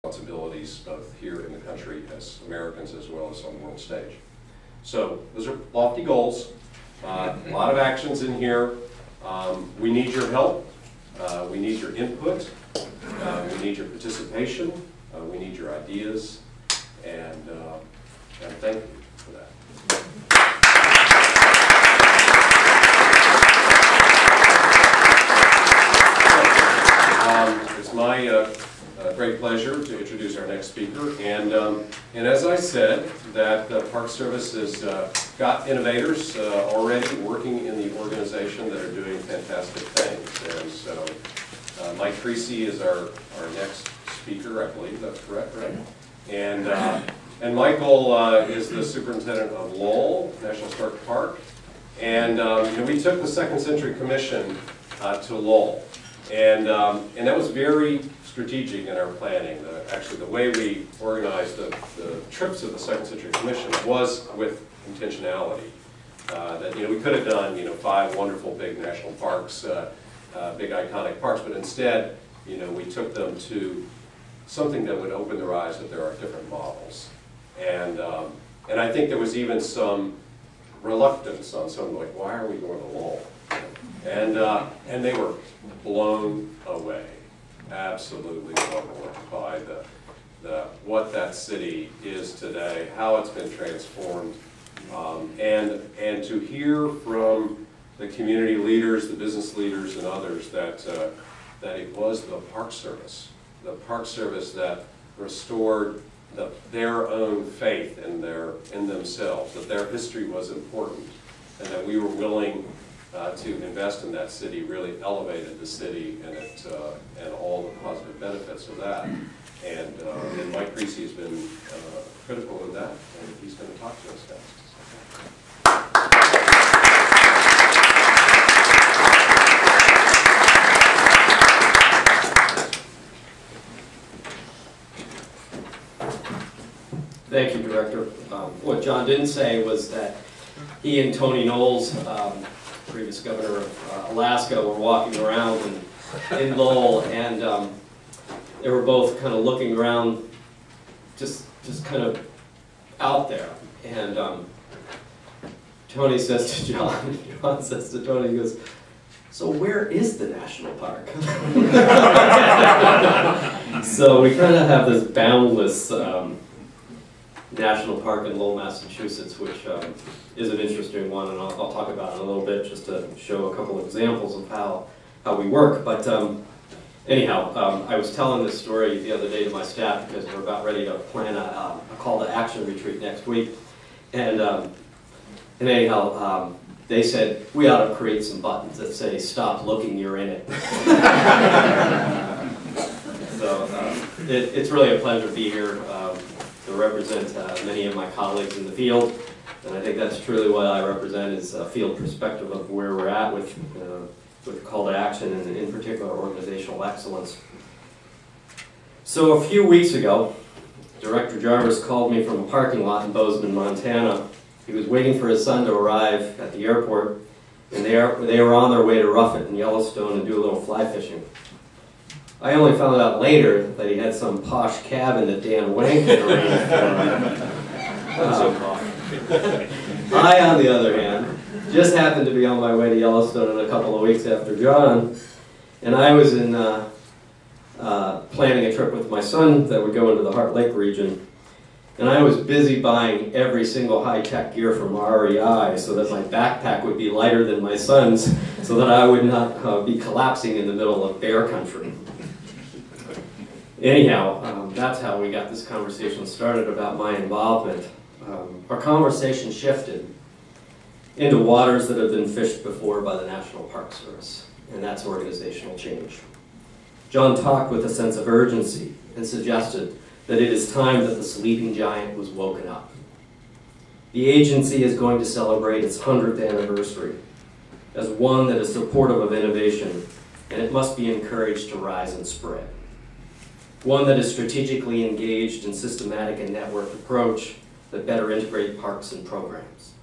responsibilities both here in the country as Americans as well as on the world stage. So those are lofty goals, a lot of actions in here. We need your help, we need your input, we need your participation, we need your ideas, and thank you for that. It's my great pleasure to introduce our next speaker, and as I said, that the Park Service has got innovators already working in the organization that are doing fantastic things, and so Mike Creasey is our next speaker. I believe that's correct, right? And Michael is the superintendent of Lowell National Historic Park, and we took the Second Century Commission to Lowell, and that was very strategic in our planning. Actually, the way we organized the trips of the Second Century Commission was with intentionality. That we could have done 5 wonderful big national parks, big iconic parks, but instead we took them to something that would open their eyes that there are different models. And I think there was even some reluctance on some, like, why are we going to Lowell? And they were blown away, absolutely blown away by what that city is today, how it's been transformed, and to hear from the community leaders, the business leaders, and others that it was the Park Service that restored their own faith in themselves, that their history was important, and that we were willing to invest in that city, really elevated the city and all the positive benefits of that. And Mike Creasey has been critical of that, and he's going to talk to us next. Thank you, Director. What John didn't say was that he and Tony Knowles, previous governor of Alaska, were walking around in Lowell, and they were both kind of looking around, just kind of out there. And Tony says to John, John says to Tony, he goes, "So where is the national park?" So we kind of have this boundless national park in Lowell, Massachusetts, which is an interesting one, and I'll talk about it in a little bit just to show a couple of examples of how we work. But anyhow, I was telling this story the other day to my staff because we're about ready to plan a call to action retreat next week, and anyhow, they said we ought to create some buttons that say "Stop looking, you're in it." So it's really a pleasure to be here to represent many of my colleagues in the field, and I think that's truly what I represent, is a field perspective of where we're at with call to action and in particular organizational excellence. So a few weeks ago, Director Jarvis called me from a parking lot in Bozeman, Montana. He was waiting for his son to arrive at the airport, and they were on their way to Rough It in Yellowstone and do a little fly fishing. I only found out later that he had some posh cabin that Dan Wank had arranged for him. I, on the other hand, just happened to be on my way to Yellowstone in a couple of weeks after John, and I was in planning a trip with my son that would go into the Heart Lake region, and I was busy buying every single high-tech gear from REI so that my backpack would be lighter than my son's, so that I would not be collapsing in the middle of bear country. Anyhow, that's how we got this conversation started about my involvement. Our conversation shifted into waters that have been fished before by the National Park Service, and that's organizational change. John talked with a sense of urgency and suggested that it is time that the sleeping giant was woken up. The agency is going to celebrate its 100th anniversary as one that is supportive of innovation, and it must be encouraged to rise and spread. One that is strategically engaged in systematic and networked approach that better integrate parks and programs.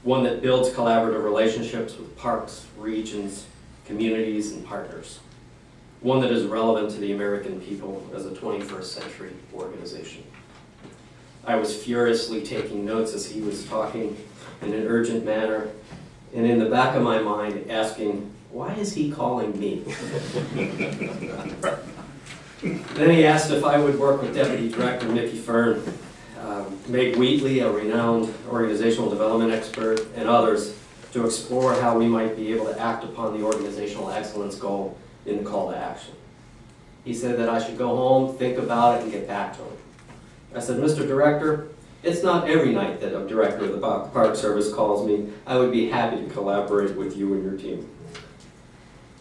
One that builds collaborative relationships with parks, regions, communities, and partners. one that is relevant to the American people as a 21st century organization. I was furiously taking notes as he was talking in an urgent manner, and in the back of my mind asking, why is he calling me? Then he asked if I would work with Deputy Director Mickey Fern, Meg Wheatley, a renowned organizational development expert, and others to explore how we might be able to act upon the organizational excellence goal in the call to action. He said that I should go home, think about it, and get back to him. I said, Mr. Director, it's not every night that a director of the Park Service calls me. I would be happy to collaborate with you and your team.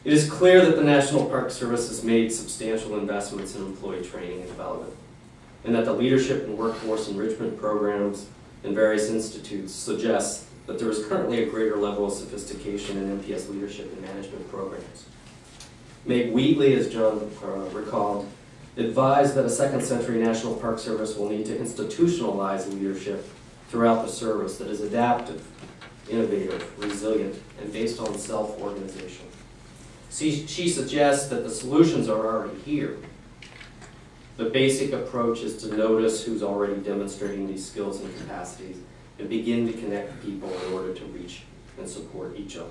It is clear that the National Park Service has made substantial investments in employee training and development, and that the leadership and workforce enrichment programs in various institutes suggest that there is currently a greater level of sophistication in NPS leadership and management programs. Meg Wheatley, as John recalled, advised that a second century National Park Service will need to institutionalize leadership throughout the service that is adaptive, innovative, resilient, and based on self-organization. She suggests that the solutions are already here. The basic approach is to notice who's already demonstrating these skills and capacities and begin to connect people in order to reach and support each other.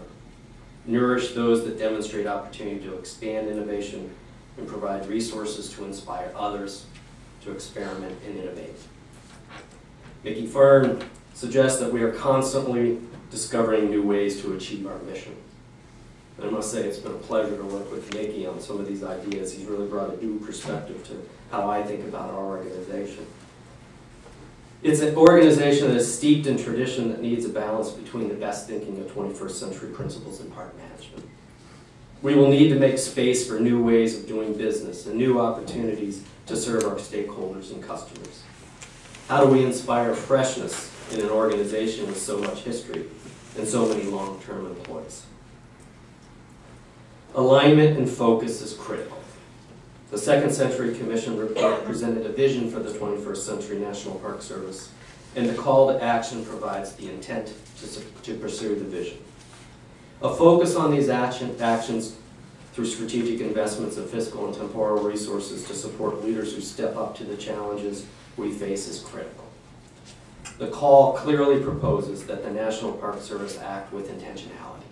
Nourish those that demonstrate opportunity to expand innovation and provide resources to inspire others to experiment and innovate. Mickey Fern suggests that we are constantly discovering new ways to achieve our mission. And I must say it's been a pleasure to work with Mickey on some of these ideas. He's really brought a new perspective to how I think about our organization. It's an organization that is steeped in tradition that needs a balance between the best thinking of 21st century principles in park management. We will need to make space for new ways of doing business and new opportunities to serve our stakeholders and customers. How do we inspire freshness in an organization with so much history and so many long-term employees? Alignment and focus is critical. The Second Century Commission report presented a vision for the 21st century National Park Service, and the call to action provides the intent to pursue the vision. A focus on these actions through strategic investments of fiscal and temporal resources to support leaders who step up to the challenges we face is critical. The call clearly proposes that the National Park Service act with intentionality.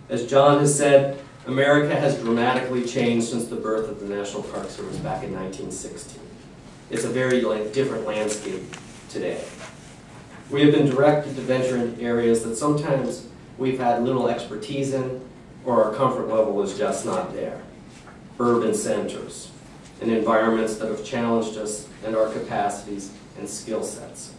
As John has said, America has dramatically changed since the birth of the National Park Service back in 1916. It's a very different landscape today. We have been directed to venture in areas that sometimes we've had little expertise in, or our comfort level is just not there. Urban centers and environments that have challenged us and our capacities and skill sets.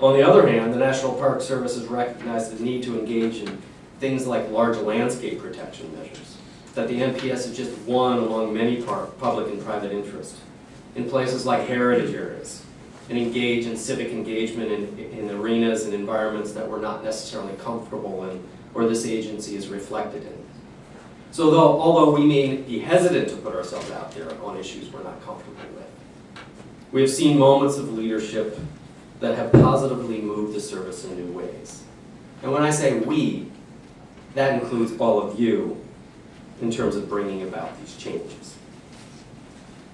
On the other hand, the National Park Service has recognized the need to engage in things like large landscape protection measures, that the NPS is just one among many public and private interests, in places like heritage areas, and engage in civic engagement in arenas and environments that we're not necessarily comfortable in, or this agency is reflected in. So although we may be hesitant to put ourselves out there on issues we're not comfortable with, we have seen moments of leadership that have positively moved the service in new ways. And when I say we, that includes all of you in terms of bringing about these changes.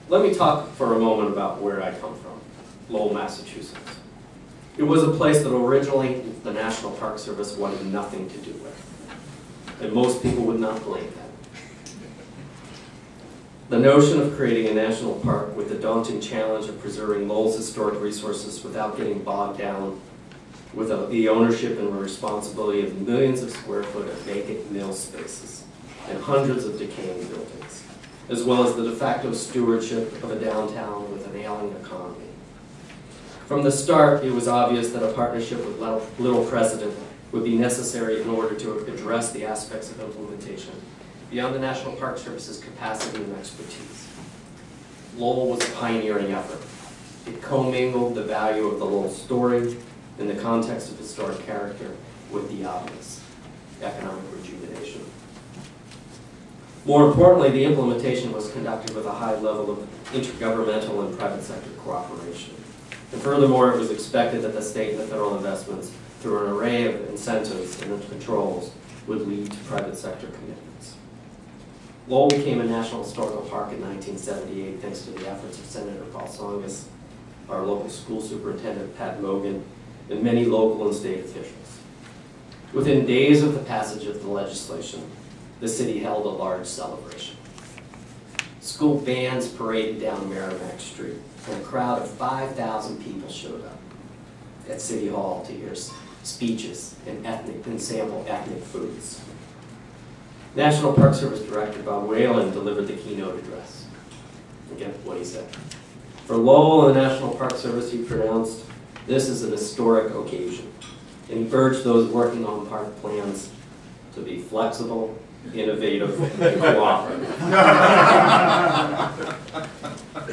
Let me talk for a moment about where I come from, Lowell, Massachusetts. It was a place that originally the National Park Service wanted nothing to do with, and most people would not blame them. The notion of creating a national park with the daunting challenge of preserving Lowell's historic resources without getting bogged down with the ownership and responsibility of millions of square foot of vacant mill spaces and hundreds of decaying buildings, as well as the de facto stewardship of a downtown with an ailing economy. From the start, it was obvious that a partnership with Little President would be necessary in order to address the aspects of implementation beyond the National Park Service's capacity and expertise. Lowell was a pioneering effort. It commingled the value of the Lowell story in the context of historic character with the obvious, economic rejuvenation. More importantly, the implementation was conducted with a high level of intergovernmental and private sector cooperation. And furthermore, it was expected that the state and the federal investments, through an array of incentives and controls, would lead to private sector commitments. Lowell became a National Historical Park in 1978 thanks to the efforts of Senator Paul Songus, our local school superintendent, Pat Mogan, and many local and state officials. Within days of the passage of the legislation, the city held a large celebration. School bands paraded down Merrimack Street, and a crowd of 5,000 people showed up at City Hall to hear speeches and sample ethnic foods. National Park Service Director Bob Whalen delivered the keynote address. Again, what he said. For Lowell and the National Park Service, he pronounced, "This is an historic occasion," and he urged those working on park plans to be flexible, innovative, and cooperative.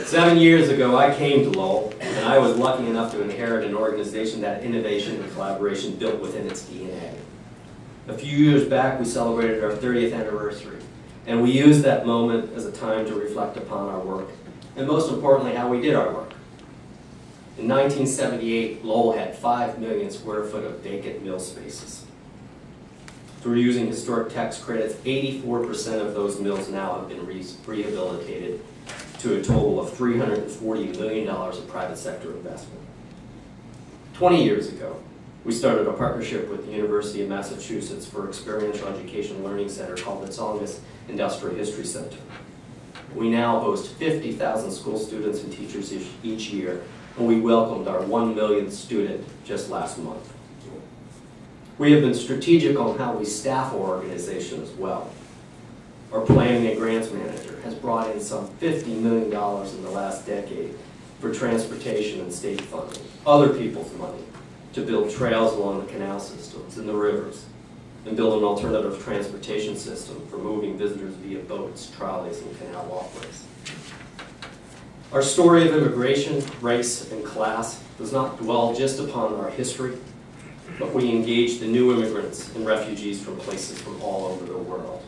7 years ago, I came to Lowell, and I was lucky enough to inherit an organization that innovation and collaboration built within its DNA. A few years back, we celebrated our 30th anniversary, and we used that moment as a time to reflect upon our work, and most importantly, how we did our work. In 1978, Lowell had 5 million square foot of vacant mill spaces. Through using historic tax credits, 84% of those mills now have been rehabilitated to a total of $340 million of private sector investment. 20 years ago, we started a partnership with the University of Massachusetts for Experiential Education Learning Center called the Tongass Industrial History Center. We now host 50,000 school students and teachers each year, and we welcomed our 1 millionth student just last month. We have been strategic on how we staff our organization as well. Our planning and grants manager has brought in some $50 million in the last decade for transportation and state funding, other people's money, to build trails along the canal systems and the rivers, and build an alternative transportation system for moving visitors via boats, trolleys, and canal walkways. Our story of immigration, race, and class does not dwell just upon our history, but we engage the new immigrants and refugees from places from all over the world.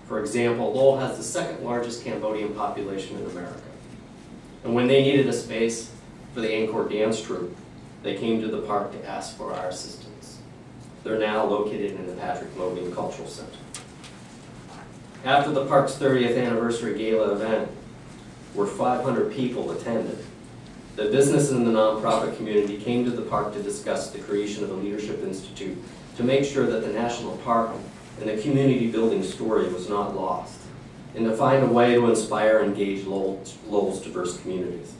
For example, Lowell has the second largest Cambodian population in America. And when they needed a space for the Angkor dance troupe, they came to the park to ask for our assistance. They're now located in the Patrick Mogan Cultural Center. After the park's 30th anniversary gala event, where 500 people attended, the business and the nonprofit community came to the park to discuss the creation of a leadership institute to make sure that the national park and the community building story was not lost, and to find a way to inspire and engage Lowell's diverse communities.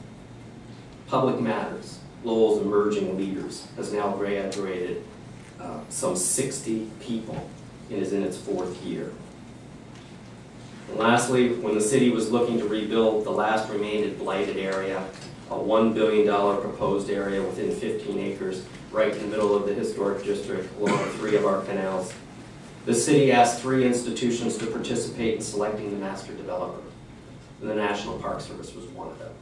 Public Matters, Lowell's emerging leaders, has now graduated some 60 people and is in its 4th year. And lastly, when the city was looking to rebuild the last remaining blighted area, a $1 billion proposed area within 15 acres, right in the middle of the historic district, along 3 of our canals, the city asked 3 institutions to participate in selecting the master developer, and the National Park Service was one of them.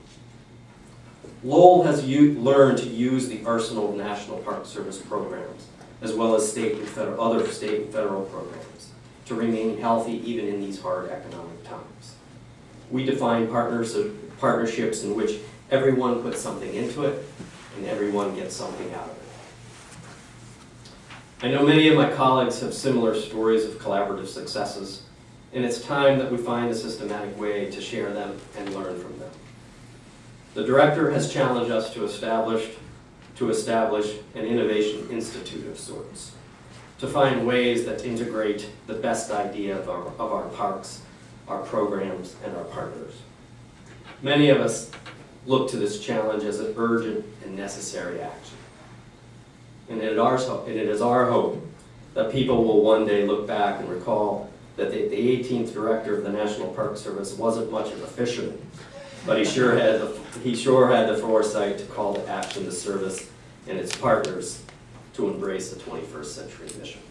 Lowell has learned to use the arsenal of National Park Service programs, as well as other state and federal programs, to remain healthy even in these hard economic times. We define partnerships in which everyone puts something into it, and everyone gets something out of it. I know many of my colleagues have similar stories of collaborative successes, and it's time that we find a systematic way to share them and learn from them. The director has challenged us to establish an innovation institute of sorts, to find ways that integrate the best idea of our parks, our programs, and our partners. Many of us look to this challenge as an urgent and necessary action. And it is our hope that people will one day look back and recall that the 18th director of the National Park Service wasn't much of a fisherman, but he sure had the foresight to call to action the service and its partners to embrace the 21st century mission.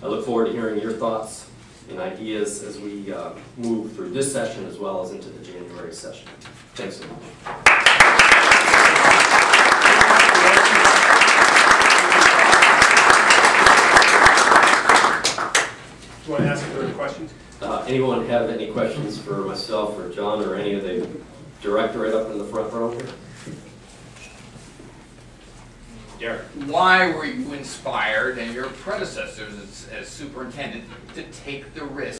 I look forward to hearing your thoughts and ideas as we move through this session as well as into the January session. Thanks so much. Do you want to ask further questions? Anyone have any questions for myself or John or any of the director right up in the front row here? Derek. Why were you inspired and your predecessors as superintendent to take the risk